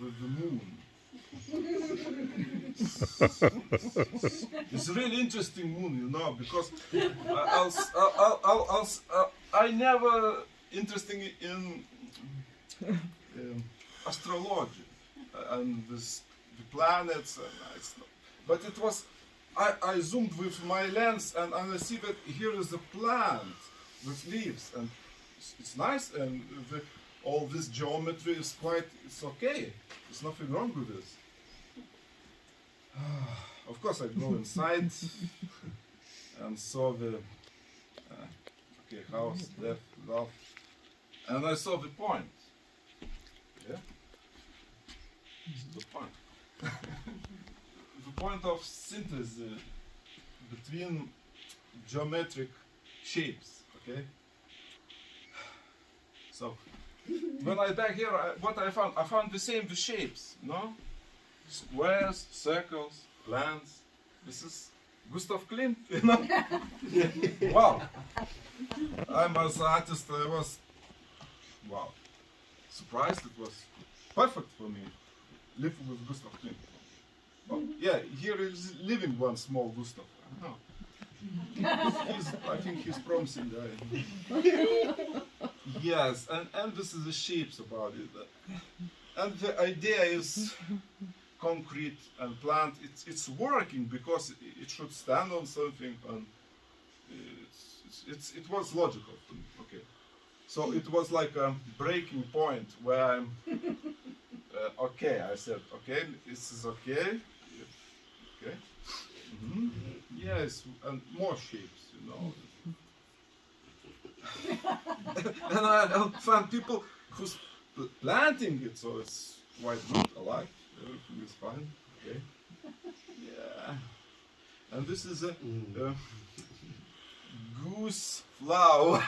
with the moon. It's a really interesting moon, you know, because I never interested in astrology and the planets, and it's not, but it was. I zoomed with my lens and I see that here is a plant with leaves, and it's nice, and all this geometry is it's okay. There's nothing wrong with this. Of course, I go inside and saw the house, death, love, and I saw the point. Yeah, it's the point. The point of synthesis between geometric shapes. Okay. So when I back here, what I found the same the shapes, no? Squares, circles, plants. This is Gustav Klimt, you know? Wow. I'm as an artist, I was, wow, surprised. It was perfect for me, living with Gustav Klimt. Well, yeah, here is living one small Gustav. I think he's promising. Yes, and this is the shapes about it. And the idea is concrete and plant. It's working because it should stand on something, and it was logical for me. Okay, so it was like a breaking point where I'm okay. I said, okay, this is okay. Okay. Mm-hmm. Yes, and more shapes, you know. And I found people who's planting it, so it's quite good. I like. Everything is fine. Okay. Yeah. And this is a goose flower.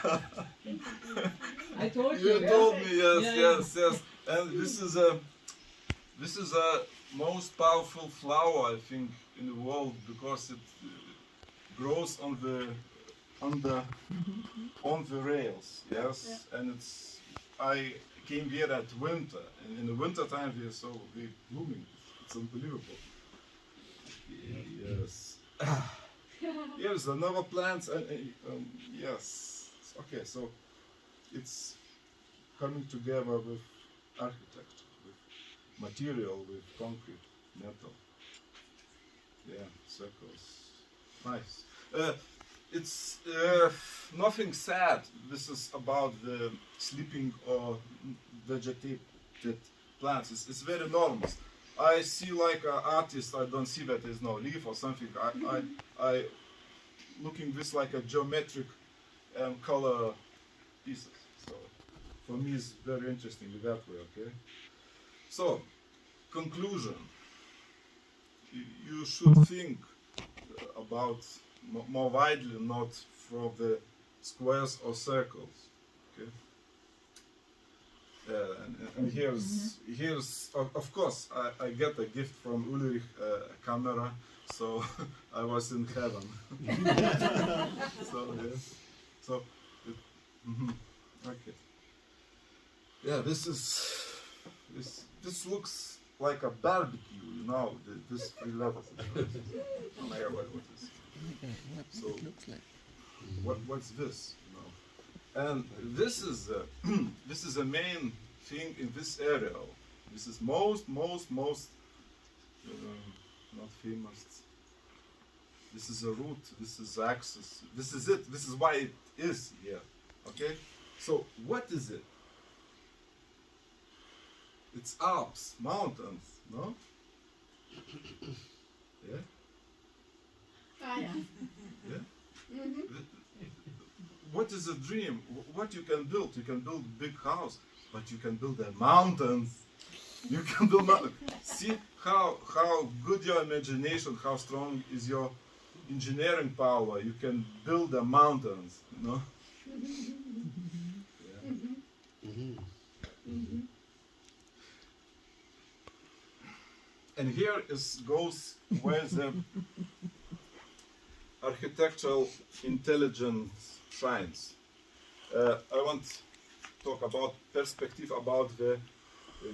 I told you. You told me, yes. And this is a most powerful flower, I think, in the world, because it grows on the rails. Yes, yeah. And I came here at winter, and in the winter time we are so big blooming. It's unbelievable. Yes. Here's another plant, and yes. Okay, so it's coming together with architecture, with material, with concrete, metal. Yeah, circles. Nice. It's nothing sad. This is about the sleeping or vegetated plants. It's very normal. I see like an artist, I don't see that there's no leaf or something. I looking this like a geometric color pieces. So for me it's very interesting in that way, okay? So, conclusion. You should think about more widely, not from the squares or circles. Okay. And here's of course I get a gift from Ulrich, a camera, so I was in heaven. So yeah. So okay. Yeah, this looks like a barbecue, you know, this 3 levels. No matter what it is. So, what's this? You know? And this is a main thing in this area. This is most not famous. This is a root. This is axis. This is it. This is why it is here. Okay. So what is it? It's Alps, mountains, no? Yeah? Ah, yeah. Yeah? What is a dream? What you can build? You can build a big house, but you can build mountains. You can build mountains. See how good your imagination, how strong is your engineering power. You can build the mountains, no? Yeah. And here goes where the architectural intelligence shines. I want to talk about perspective, about the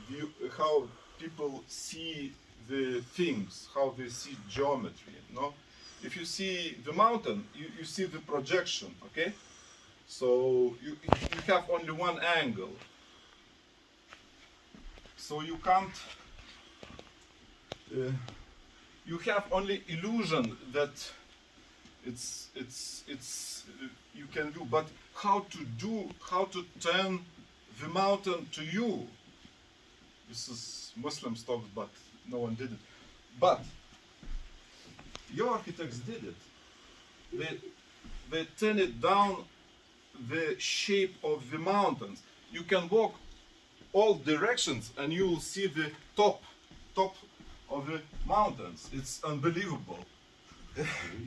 view, how people see the things, how they see geometry, you know. If you see the mountain, you see the projection, okay? So you have only one angle. So you can't, you have only illusion that you can do, but how to turn the mountain to you. This is Muslims talk, but no one did it. But your architects did it. They turn it down the shape of the mountains. You can walk all directions and you will see the top of the mountains. It's unbelievable.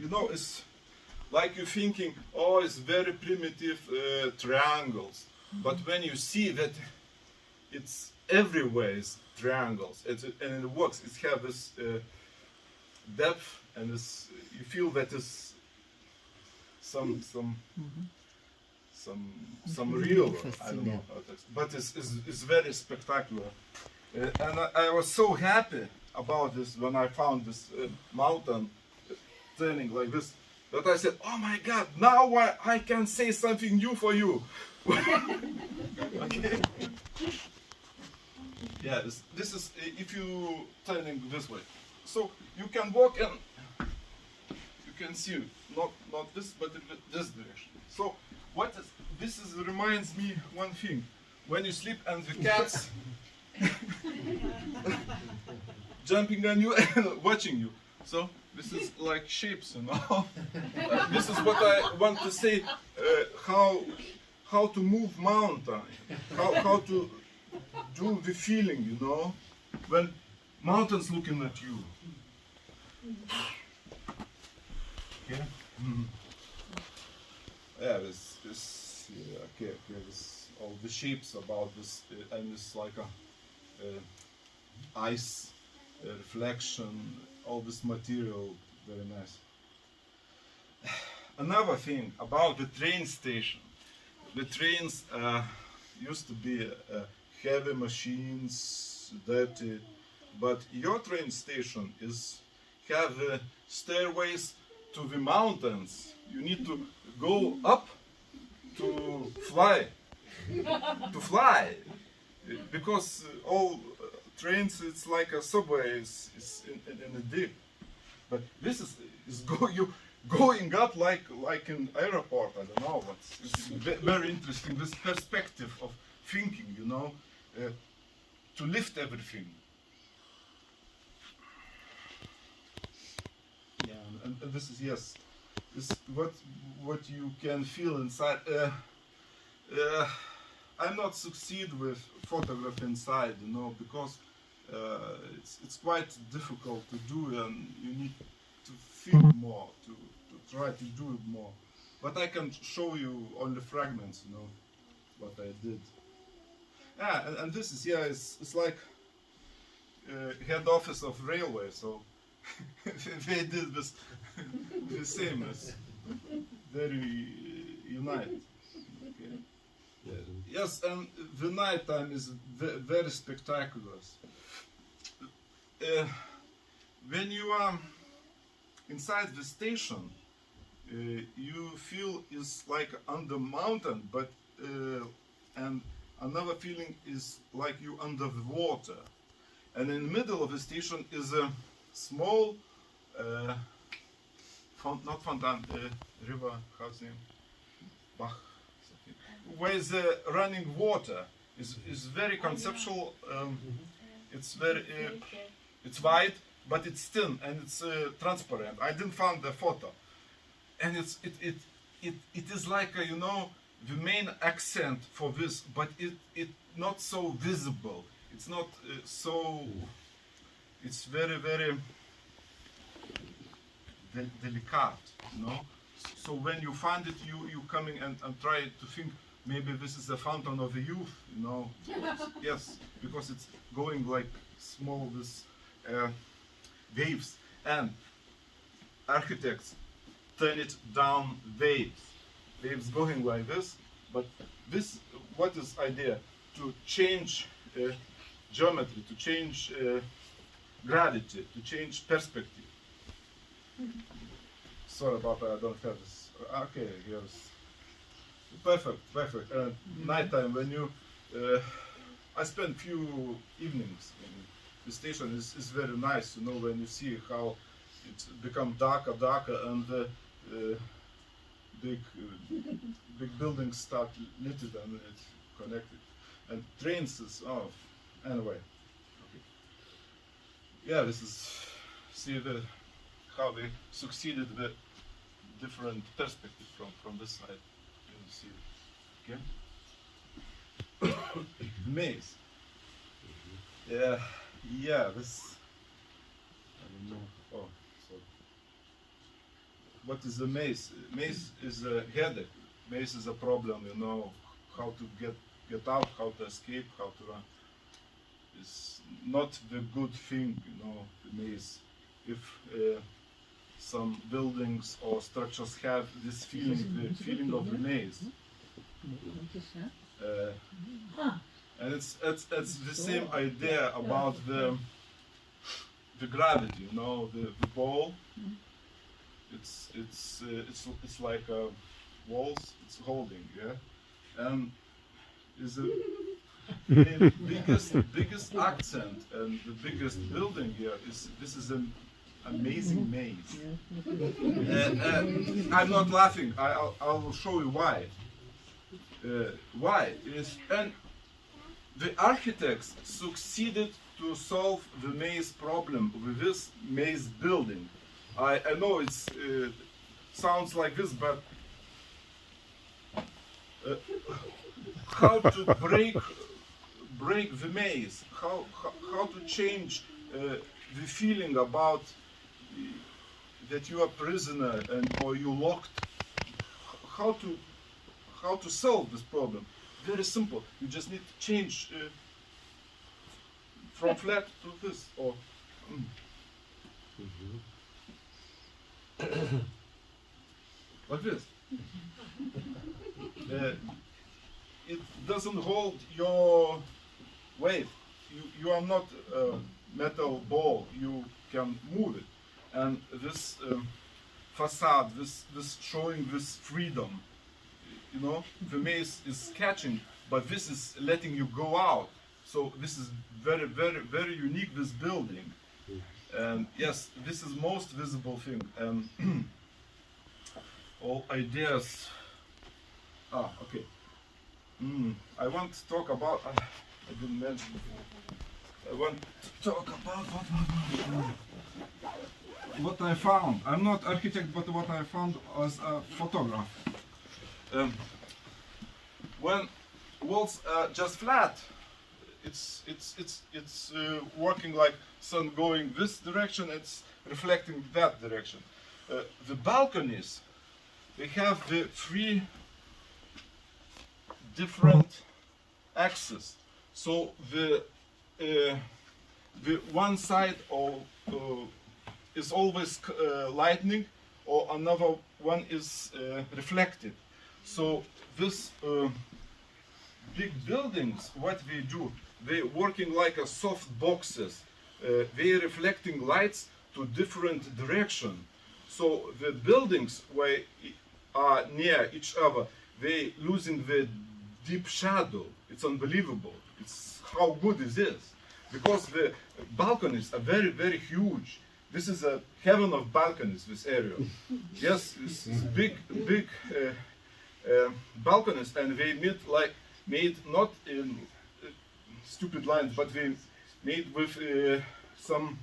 You know, it's like you're thinking, oh, it's very primitive triangles. But when you see that it's everywhere is triangles, and it works, it has this depth, and this, you feel that is some real, I don't know how to explain, but it's very spectacular. And I was so happy about this when I found this mountain turning like this, that I said, oh my God, now I can say something new for you. Okay. Yeah, this is if you turning this way. So you can walk and you can see not this, but this direction. So what is this is reminds me one thing. When you sleep and the cats jumping on you and watching you. So this is like shapes, you know. This is what I want to say. How to move mountain, how to do the feeling, you know, when mountains looking at you. Yeah. Mm-hmm. Yeah, this yeah, okay, this all the shapes about this, and it's like a ice reflection, all this material, very nice. Another thing about the train station. The trains used to be heavy machines, dirty, but your train station have stairways to the mountains. You need to go up to fly, because all trains, it's like a subway, is in a deep. But this is going up like in airport. I don't know, but it's very interesting, this perspective of thinking, you know, to lift everything. Yeah, and this is, yes, this what you can feel inside. I'm not succeed with photograph inside, you know, because it's quite difficult to do, and you need to think more, to try to do it more. But I can show you only fragments, you know, what I did. Yeah, and this is, yeah, it's like head office of railway, so they did this the same as very united. Okay. Yes, and the night time is very spectacular. When you are inside the station, you feel it's like on the mountain, but and another feeling is like you under the water. And in the middle of the station is a small, not fountain, river, how's the name? Bach, where is running water. Is very conceptual. It's very, it's wide, but it's thin and it's transparent. I didn't find the photo, and it is like you know, the main accent for this, but it not so visible. It's not so. It's very delicate, you know. So when you find it, you coming and try to think maybe this is the fountain of the youth, you know. Yes, because it's going like small this waves, and architects turn it down waves going like this. But this, what is idea? To change geometry, to change gravity, to change perspective. Sorry about that, I don't have this. Okay, here's perfect, perfect. Nighttime when you, I spent few evenings in the station. Is very nice, you know, when you see how it's become darker, darker, and the big buildings start lit and it's connected, and trains is off. Anyway, okay. Yeah, this is see how they succeeded with different perspective from this side. You see it again. Maze. Yeah, this. I don't know. Oh, sorry. What is a maze? Maze is a headache. Maze is a problem. You know how to get out, how to escape, how to run. It's not the good thing, you know. The maze. If some buildings or structures have this feeling, the feeling of the maze. And it's the same idea about the gravity, you know, the ball. It's like walls. It's holding, yeah, and is the biggest accent and the biggest building here is this is an amazing maze. I'm not laughing. I will show you why. Why is and the architects succeeded to solve the maze problem with this maze building. I know it's sounds like this, but how to break the maze? How to change the feeling about that you are prisoner or you locked? How to solve this problem? Very simple. You just need to change from flat to this or. Like this. It doesn't hold your weight. You are not a metal ball. You can move it, and this facade, this showing this freedom. You know, the maze is catching, but this is letting you go out. So this is very, very, very unique. This building. And yes, this is most visible thing. All ideas. Okay. I want to talk about. I didn't mention before. I want to talk about what I found. I'm not architect, but what I found as a photographer. When walls are just flat, it's working like sun going this direction, it's reflecting that direction. The balconies, they have the three different axes. So the one side is always lightning, or another one is reflected. So this big buildings, what they do, they working like a soft boxes. They reflecting lights to different direction. So the buildings where are near each other, they losing the deep shadow. It's unbelievable. It's how good is this, because the balconies are very, very huge. This is a heaven of balconies. This area, yes, it's big balconies, and they made not in stupid lines, but they made with some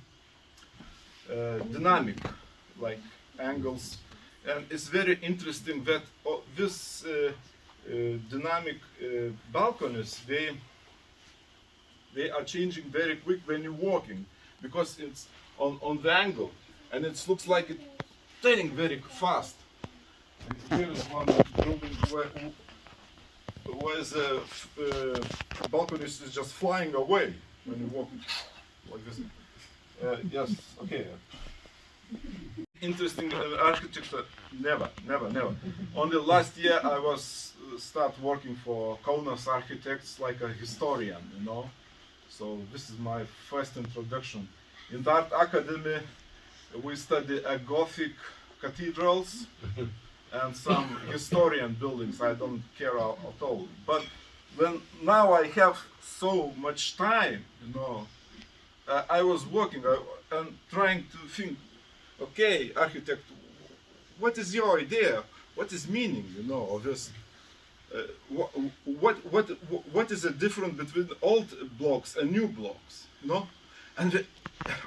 dynamic, like angles, and it's very interesting that this dynamic balconies they are changing very quick when you're walking, because it's on the angle, and it looks like it's turning very fast. Here is one building where the balcony is just flying away when you walk like this. Yes, okay. Interesting architecture, never. Only last year I was start working for Kaunas architects like a historian, you know. So this is my first introduction. In the Art Academy, we study Gothic cathedrals and some historian buildings. I don't care at all. But when now I have so much time, you know, I was working and trying to think, okay, architect, what is your idea? What is meaning, you know, of this? What is the difference between old blocks and new blocks? You know, and the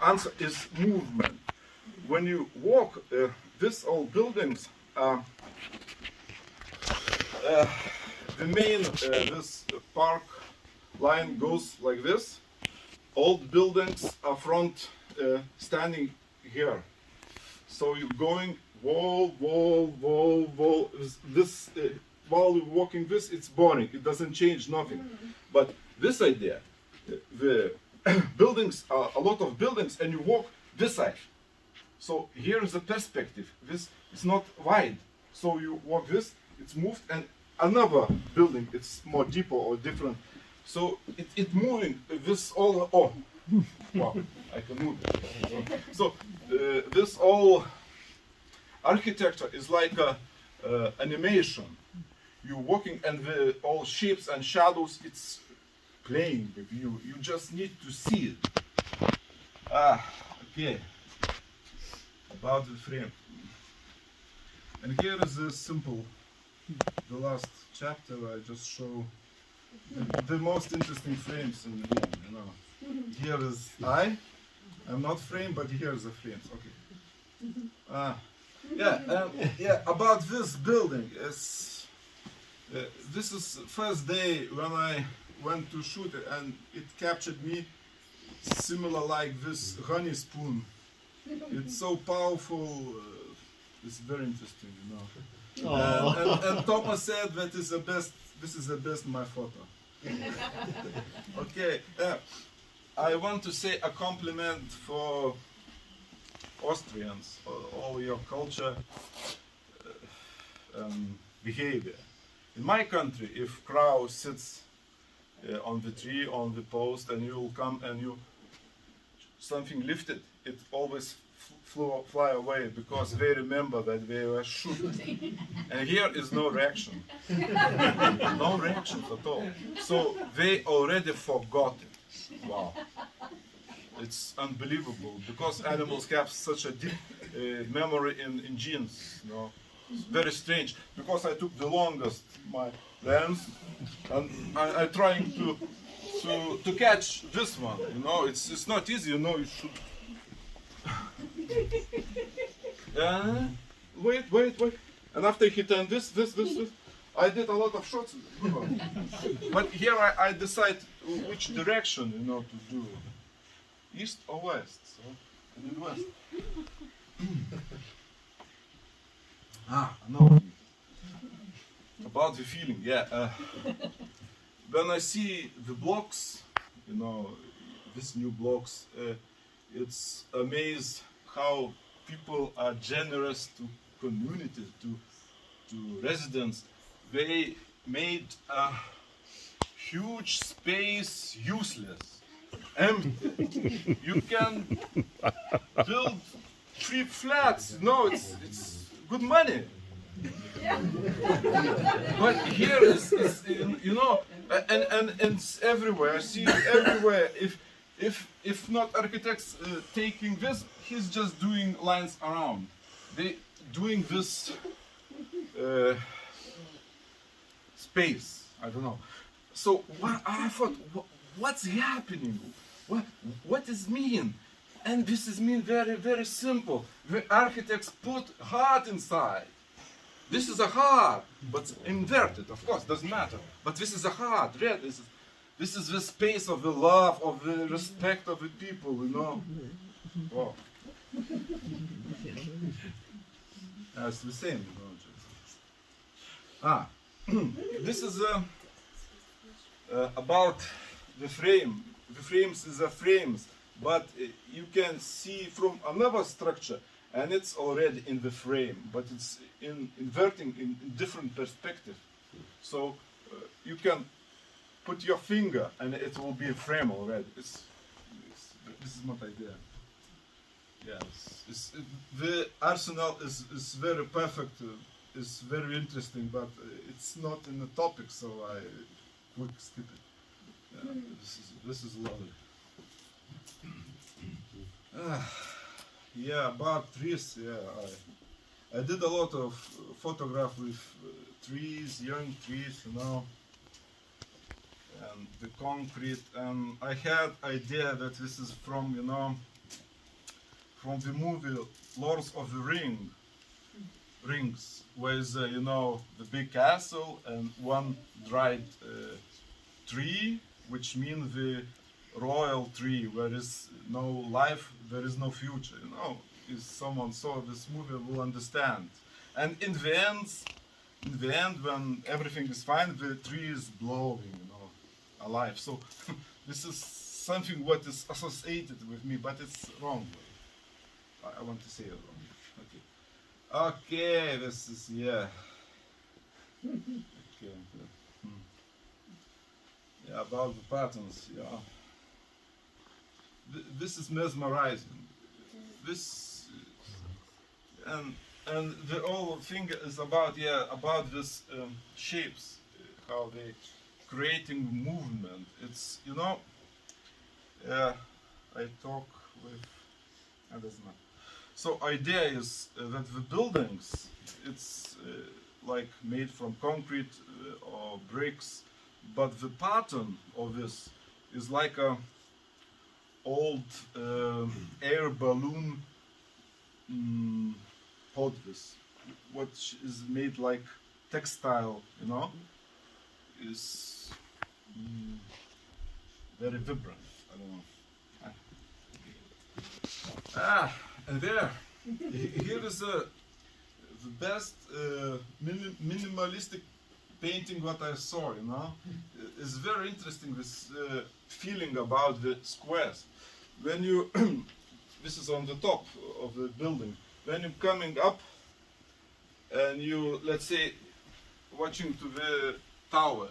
answer is movement. When you walk, these old buildings, the main this park line goes like this. Old buildings are front standing here. So you're going wall, wall, wall, wall. This while you're walking this, it's boring. It doesn't change nothing. But this idea, the buildings are a lot of buildings, and you walk this side. So here is the perspective. This is not wide. So you walk this, it's moved, and another building, it's more deeper or different. So it moving. This all. Oh, wow! I can move it. So this all architecture is like a animation. You're walking, and the all shapes and shadows, it's playing with you. You just need to see it. Okay. About the frame. And here is a simple, the last chapter. I just show the most interesting frames in the room. You know, here is I'm not framed, but here is the frames. Okay. Yeah. About this building, this is first day when I went to shoot it, and it captured me similar like this honey spoon. It's so powerful. It's very interesting, you know. And Thomas said that is the best. This is the best my photo. Okay. I want to say a compliment for Austrians, all your culture and behavior. In my country, if crow sits on the tree, on the post, and you'll come and you something lifted, it always fly away because they remember that they were shooting. And here is no reaction. No reactions at all. So they already forgot it. Wow. It's unbelievable because animals have such a deep memory in genes. You know? It's very strange because I took the longest my lens and I trying to catch this one. You know, it's not easy. You know, you should. Wait. And after he turned this, I did a lot of shots. But here I decide which direction, you know, to do. East or west? So, I did west. No. About the feeling, yeah. When I see the blocks, you know, these new blocks, it's amazing how people are generous to community, to residents. They made a huge space useless, empty. You can build 3 flats. No, it's good money. But here is you know, and it's everywhere. I see it everywhere. If not architects taking this, he's just doing lines around. They doing this space. I don't know. So I thought, what's happening? What is mean? And this is mean very, very simple. The architects put heart inside. This is a heart, but inverted, of course, doesn't matter. But this is a heart, red. This is the space of the love, of the respect of the people, you know. Wow. It's the same, you know. This is about the frame. The frames is the frames, but you can see from another structure, and it's already in the frame, but it's inverting in different perspective. So you can put your finger and it will be a frame already. This is my idea. Yes, the arsenal is very perfect. It's very interesting, but it's not in the topic, so I quick skip it. This is lovely. Yeah, about trees. Yeah, I did a lot of photograph with trees, young trees, you know, and the concrete. And I had idea that this is from, you know, from the movie Lords of the Rings, with you know, the big castle and one dried tree, which means the royal tree, where is no life, there is no future. You know, if someone saw this movie will understand. And in the end, when everything is fine, the tree is blowing, you know, alive. So this is something what is associated with me, but it's wrong. I want to say it wrong. Okay, this is, yeah. Okay. Yeah, about the patterns, yeah. This is mesmerizing. This, and the whole thing is about, yeah, about this shapes, how they creating movement. It's, you know, I talk with, doesn't matter. So idea is that the buildings, it's like made from concrete or bricks, but the pattern of this is like a old air balloon podvis, which is made like textile, you know, is very vibrant. I don't know. And there, here is the best minimalistic painting what I saw, you know. It's very interesting, this feeling about the squares. When you, this is on the top of the building, when you're coming up and you, let's say, watching to the tower,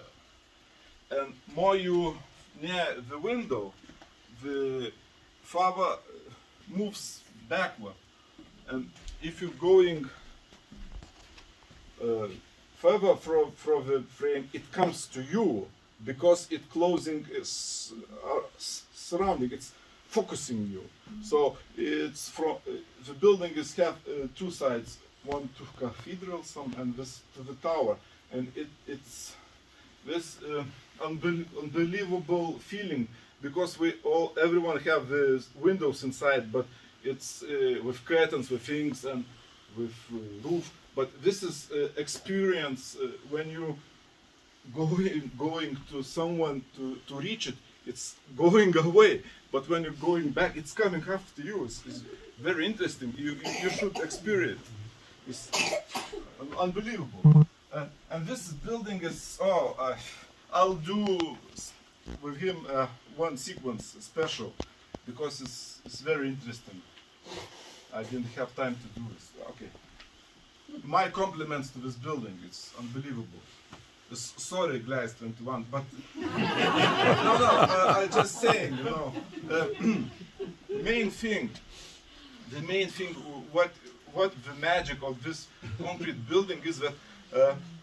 and more you near the window, the flower moves backward, and if you're going further from the frame, it comes to you because it closing is surrounding, it's focusing you. So it's from the building is have two sides, one to cathedral, some and this to the tower, and it's this unbelievable feeling because everyone have the windows inside, but it's with curtains, with things, and with roof. But this is experience when you going to someone to reach it. It's going away, but when you're going back, it's coming after you. It's very interesting. You should experience it. It's unbelievable. And this building is I'll do with him one sequence special because it's very interesting. I didn't have time to do this. Okay. My compliments to this building. It's unbelievable. Sorry, Gleis 21, but no, I'm just saying, you know, the main thing, what the magic of this concrete building is that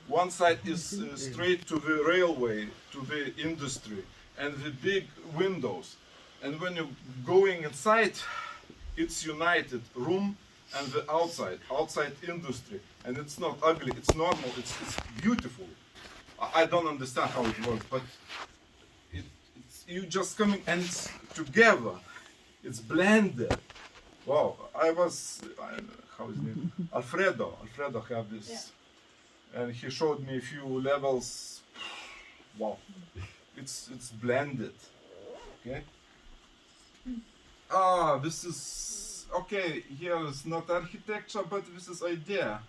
one side is straight to the railway, to the industry, and the big windows. And when you're going inside, it's united room and the outside industry. And it's not ugly, it's normal, it's beautiful. I don't understand how it works, but it's you just coming and it's together. It's blended. Wow, how is his name? Alfredo have this, and he showed me a few levels. Wow, it's blended. Okay. This is okay. Here is not architecture, but this is idea.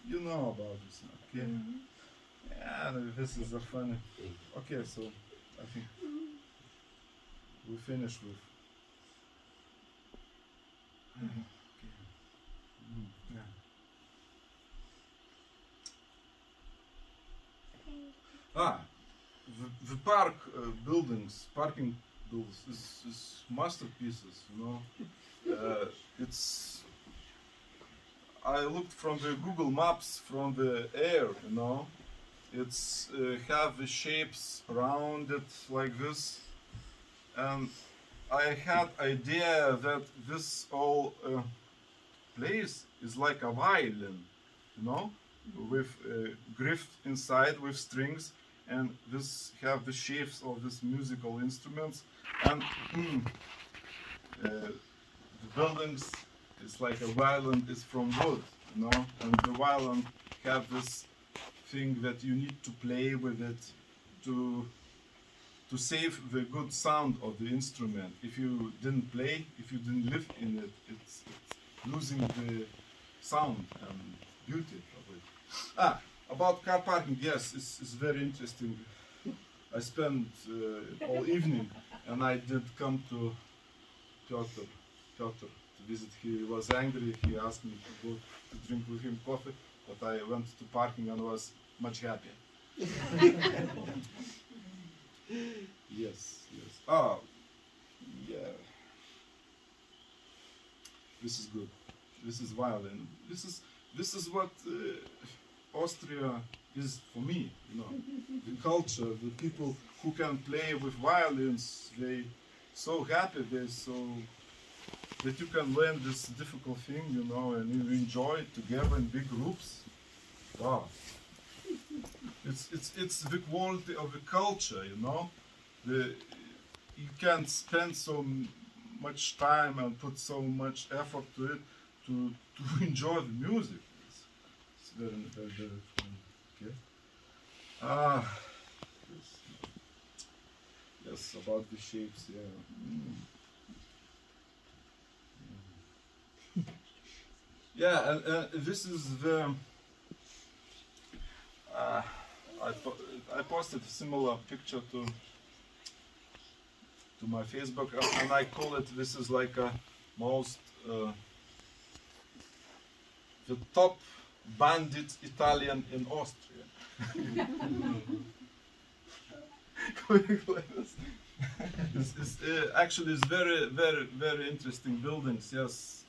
You know about this, okay? Yeah, this is a funny. Okay, so I think we finish with. Yeah. the park buildings, parking buildings, is masterpieces. You know, it's. I looked from the Google Maps from the air. You know, it's have the shapes around it like this, and I had idea that this whole place is like a violin, you know, with grift inside with strings, and this have the shapes of these musical instruments, and the buildings is like a violin is from wood, you know, and the violin have this thing that you need to play with it to save the good sound of the instrument. If you didn't play, if you didn't live in it, it's losing the sound and beauty of it. About car parking, yes, it's very interesting. I spent all evening, and I did come to Piotr to visit. He was angry. He asked me to go to drink with him coffee, but I went to parking and was much happier. Yes. Ah, yeah. This is good. This is violin. This is what Austria is for me. You know, the culture, the people who can play with violins. They so happy. They so that you can learn this difficult thing. You know, and you enjoy it together in big groups. Wow. It's the quality of the culture. You know. You can't spend so much time and put so much effort to it to enjoy the music. It's very fun. Okay. Yes, about the shapes. Yeah. Yeah, and this is the. I posted a similar picture to my Facebook, and I call it, this is like a most the top bandit Italian in Austria. Actually it's very interesting buildings. Yes,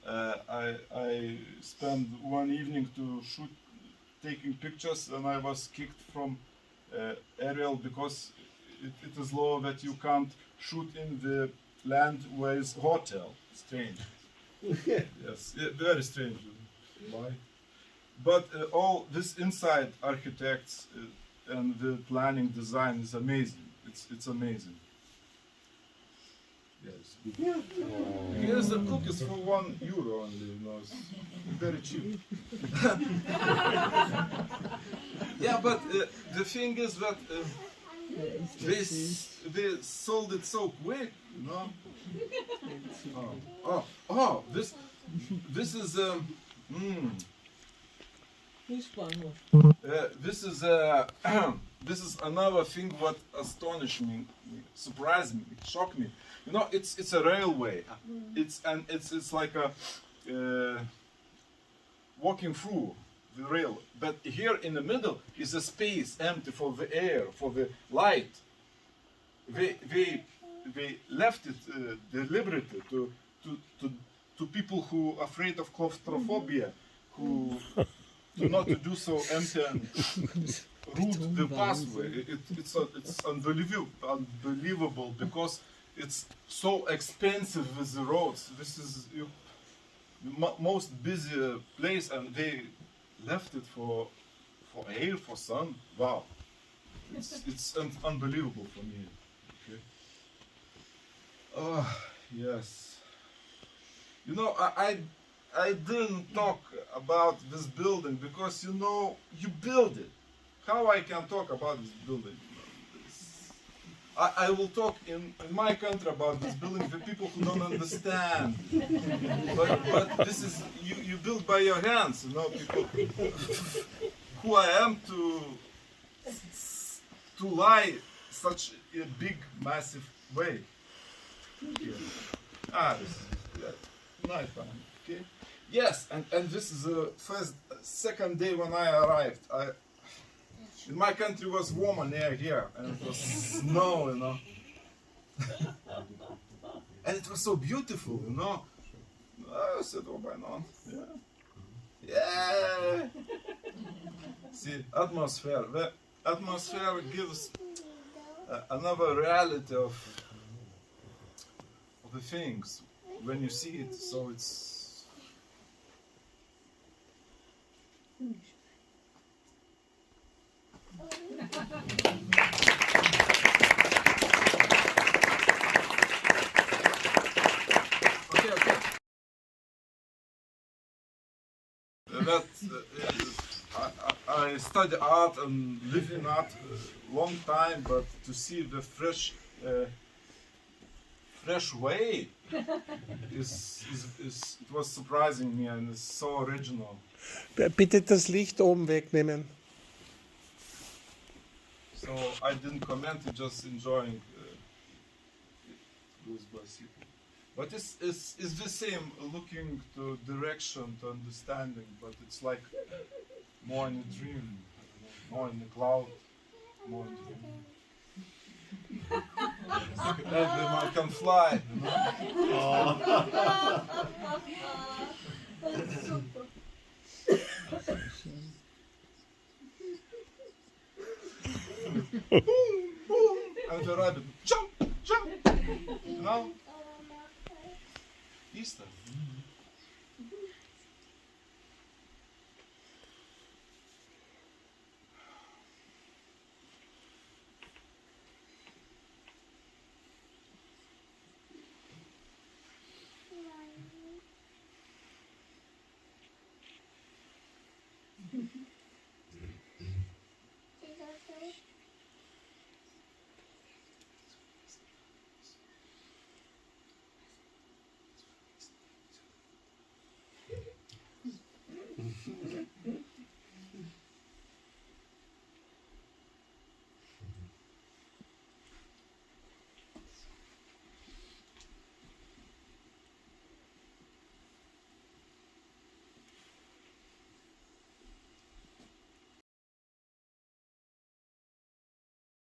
I spent one evening to shoot taking pictures, and I was kicked from aerial because it is law that you can't shoot in the land where is hotel. Strange. Yes, yeah, very strange. Why? But all this inside architects and the planning design is amazing. It's amazing. Yes. Yeah. Here's the cookies for €1 only. You know, it's very cheap. Yeah, but the thing is that. They sold it so quick, you know. This is this is another thing what astonished me, surprised me, shocked me. You know, it's a railway. It's like a walking through the rail, but here in the middle is a space empty for the air, for the light. They left it deliberately to people who are afraid of claustrophobia, who do not to do so empty and route the pathway. It's unbelievable because it's so expensive with the roads. This is the most busy place, and they left it for air, for sun. Wow, it's unbelievable for me. Okay. Oh yes. You know, I didn't talk about this building because, you know, you build it. How I can talk about this building? I will talk in my country about this building for people who don't understand. But this is you build by your hands, you know, people who I am to lie such a big, massive way. Yeah. This is night time. Okay. Yes, and this is the second day when I arrived. In my country was warmer near here, and it was snow, you know. And it was so beautiful, you know. I said, oh, why not? Yeah. Yeah. See, atmosphere. The atmosphere gives another reality of the things when you see it. So it's. Okay. That I study art and live in art a long time, but to see the fresh way it was surprising me, and it's so original. Bitte das Licht oben wegnehmen. So I didn't comment, just enjoying it goes by simple. But it's the same, looking to direction, to understanding, but it's like more in a dream, more in the cloud, more in the everyone can fly, you know? And the rabbit, jump, you know? Easter.